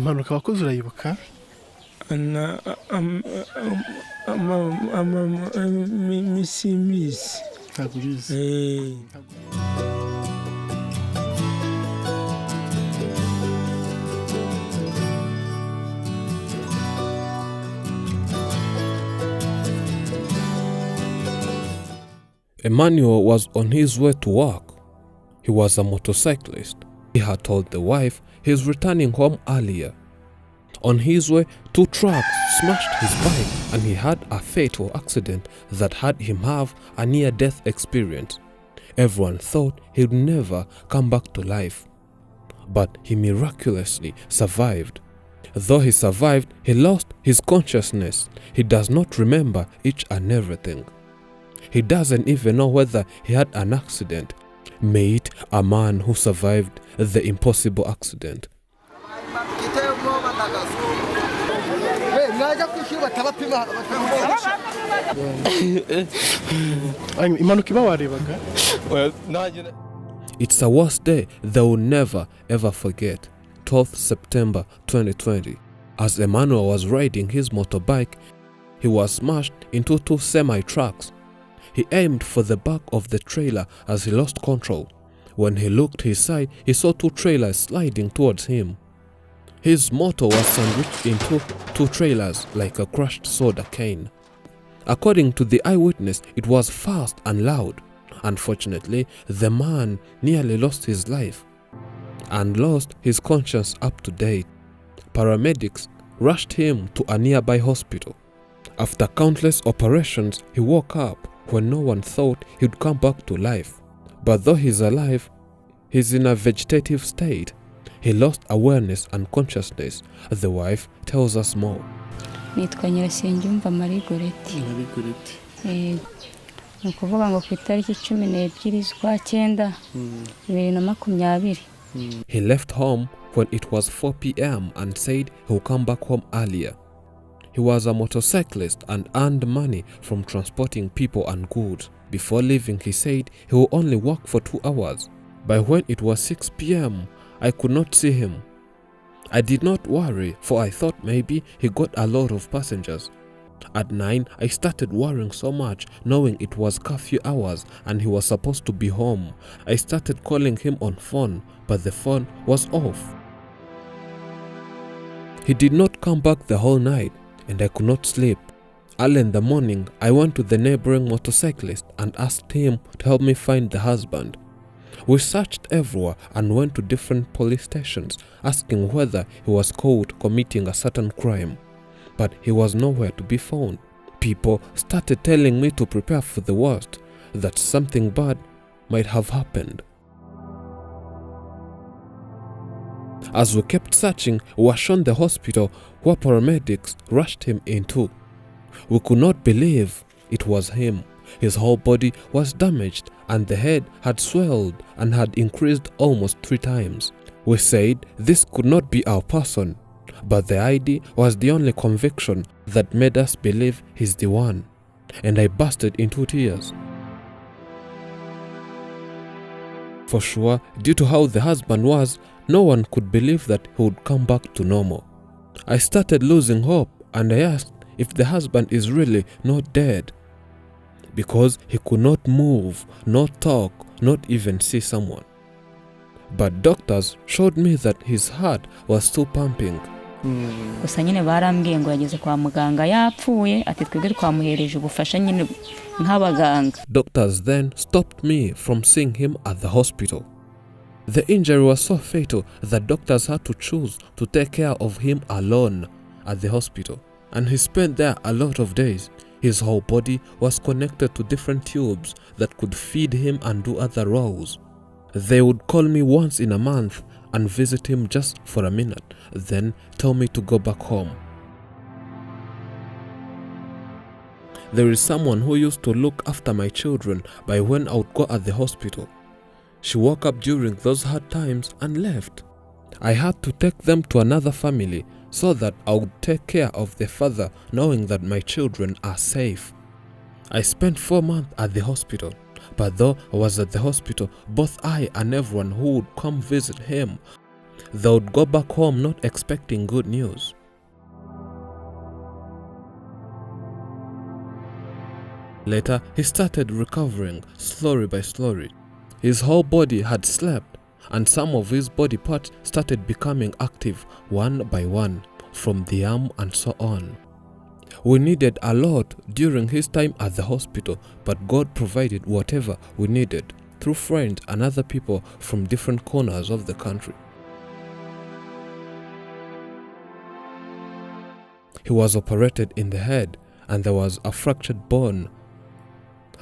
impanuka wakoze urayibuka? Misimisi. Ntabwo ubizi. Emmanuel was on his way to work. He was a motorcyclist. He had told the wife he's returning home earlier. On his way, 2 trucks smashed his bike and he had a fatal accident that had him have a near-death experience. Everyone thought he'd never come back to life. But he miraculously survived. Though he survived, he lost his consciousness. He does not remember each and everything. He doesn't even know whether he had an accident. Meet a man who survived the impossible accident. It's a worst day they will never ever forget. 12th September 2020. As Emmanuel was riding his motorbike, he was smashed into 2 semi-trucks. He aimed for the back of the trailer as he lost control. When he looked his side, he saw 2 trailers sliding towards him. His motor was sandwiched into 2 trailers like a crushed soda cane. According to the eyewitness, it was fast and loud. Unfortunately, the man nearly lost his life and lost his conscience up to date. Paramedics rushed him to a nearby hospital. After countless operations, he woke up when no one thought he'd come back to life. But though he's alive, he's in a vegetative state. He lost awareness and consciousness. The wife tells us more. Nitwa Nyirasengiyumva Marie Goreti. Ni ukuvuga ngo ku itariki 12 z'ukwa 9 2020. He left home when it was 4 p.m. and said he'll come back home earlier. He was a motorcyclist and earned money from transporting people and goods. Before leaving, he said he will only work for 2 hours. By when it was 6 p.m., I could not see him. I did not worry, for I thought maybe he got a lot of passengers. At 9, I started worrying so much, knowing it was curfew hours and he was supposed to be home. I started calling him on phone, but the phone was off. He did not come back the whole night, and I could not sleep. Early in the morning, I went to the neighboring motorcyclist and asked him to help me find the husband. We searched everywhere and went to different police stations asking whether he was caught committing a certain crime. But he was nowhere to be found. People started telling me to prepare for the worst, that something bad might have happened. As we kept searching, we were shown the hospital where paramedics rushed him into. We could not believe it was him. His whole body was damaged and the head had swelled and had increased almost 3 times. We said this could not be our person, but the ID was the only conviction that made us believe he's the one, and I bursted into tears. For sure, due to how the husband was, no one could believe that he would come back to normal. I started losing hope and I asked if the husband is really not dead, because he could not move, not talk, not even see someone. But doctors showed me that his heart was still pumping. Gusa nyine barambwiye ngo yageze kwa muganga yapfuye ati twebwe twamuhereje ubufasha nyine nk'abaganga. Doctors then stopped me from seeing him at the hospital. The injury was so fatal that doctors had to choose to take care of him alone at the hospital, and he spent there a lot of days. His whole body was connected to different tubes that could feed him and do other roles. They would call me once in a month and visit him just for a minute, then tell me to go back home. There is someone who used to look after my children by when I would go at the hospital. She woke up during those hard times and left. I had to take them to another family so that I would take care of the father, knowing that my children are safe. I spent 4 months at the hospital, but though I was at the hospital, both I and everyone who would come visit him They would go back home not expecting good news. Later, he started recovering slowly by slowly. His whole body had slept, and some of his body parts started becoming active one by one, from the arm and so on. We needed a lot during his time at the hospital, but God provided whatever we needed through friends and other people from different corners of the country. He was operated in the head, and there was a fractured bone,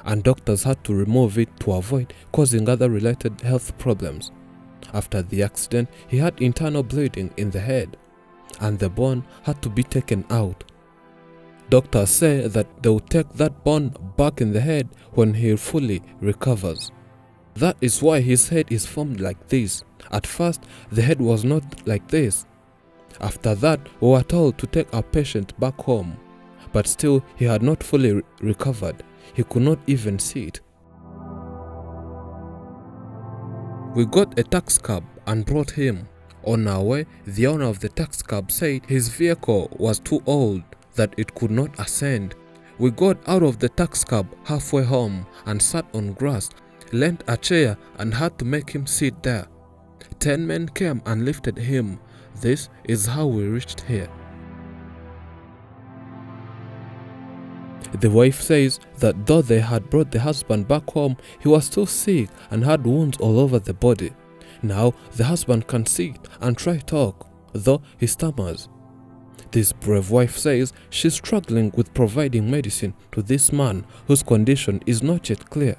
and doctors had to remove it to avoid causing other related health problems. After the accident, he had internal bleeding in the head, and the bone had to be taken out. Doctors say that they will take that bone back in the head when he fully recovers. That is why his head is formed like this. At first, the head was not like this. After that, we were told to take our patient back home, but still he had not fully recovered. He could not even see it. We got a taxi cab and brought him. On our way, the owner of the taxi cab said his vehicle was too old, that it could not ascend. We got out of the taxi cab halfway home and sat on grass, lent a chair and had to make him sit there. 10 men came and lifted him. This is how we reached here. The wife says that though they had brought the husband back home, he was still sick and had wounds all over the body. Now the husband can sit and try talk, though he stammers. This brave wife says she's struggling with providing medicine to this man whose condition is not yet clear.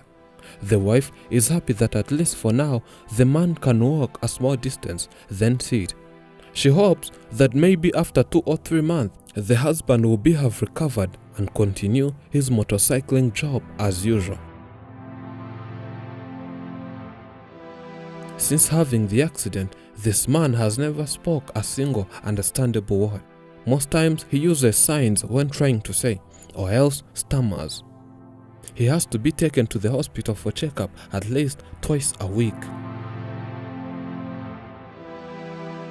The wife is happy that at least for now the man can walk a small distance, then sit. She hopes that maybe after 2 or 3 months the husband will have recovered and continue his motorcycling job as usual. Since having the accident, this man has never spoke a single understandable word. Most times he uses signs when trying to say, or else stammers. He has to be taken to the hospital for checkup at least twice a week.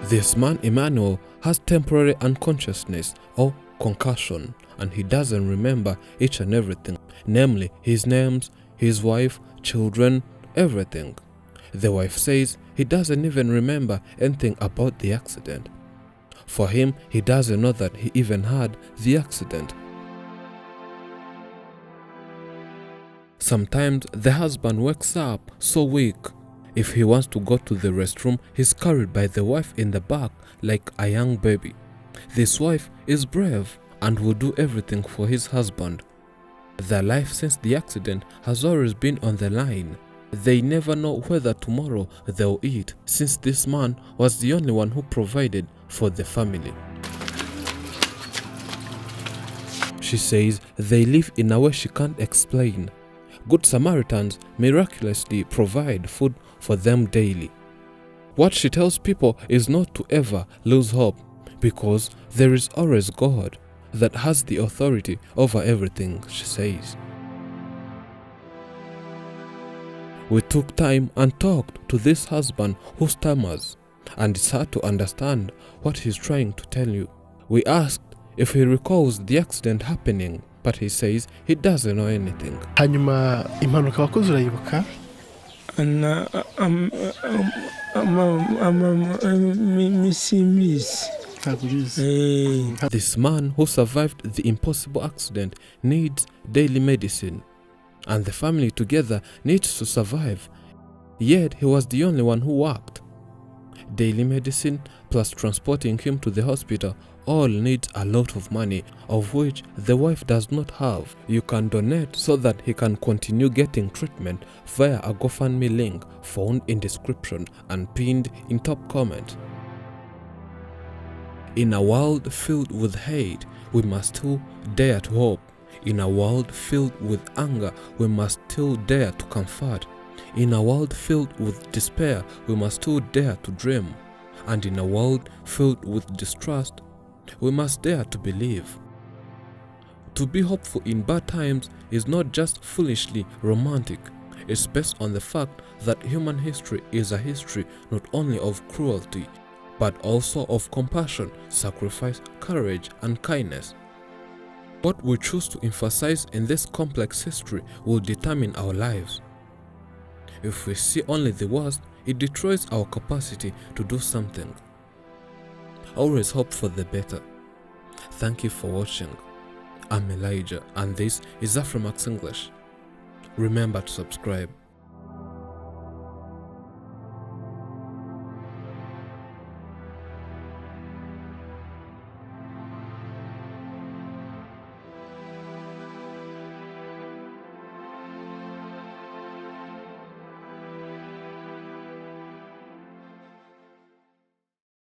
This man Emmanuel has temporary unconsciousness or concussion, and he doesn't remember each and everything, namely his names, his wife, children, everything. The wife says he doesn't even remember anything about the accident. For him, he doesn't know that he even had the accident. Sometimes the husband wakes up so weak. If he wants to go to the restroom, he's carried by the wife in the back like a young baby. This wife is brave and will do everything for his husband. Their life since the accident has always been on the line. They never know whether tomorrow they'll eat, since this man was the only one who provided for the family. She says they live in a way she can't explain. Good Samaritans miraculously provide food for them daily. What she tells people is not to ever lose hope, because there is always God that has the authority over everything, she says. We took time and talked to this husband who stammers, and it's hard to understand what he's trying to tell you. We asked if he recalls the accident happening, but he says he doesn't know anything. Hanyuma impanuka wakoze urayibuka? This man who survived the impossible accident needs daily medicine, and the family together needs to survive. Yet he was the only one who worked. Daily medicine plus transporting him to the hospital all needs a lot of money, of which the wife does not have. You can donate so that he can continue getting treatment via a GoFundMe link found in description and pinned in top comment. In a world filled with hate, we must still dare to hope. In a world filled with anger, we must still dare to comfort. In a world filled with despair, we must still dare to dream. And in a world filled with distrust, we must dare to believe. To be hopeful in bad times is not just foolishly romantic. It's based on the fact that human history is a history not only of cruelty, but also of compassion, sacrifice, courage, and kindness. What we choose to emphasize in this complex history will determine our lives. If we see only the worst, it destroys our capacity to do something. Always hope for the better. Thank you for watching. I'm Elijah, and this is Afrimax English. Remember to subscribe.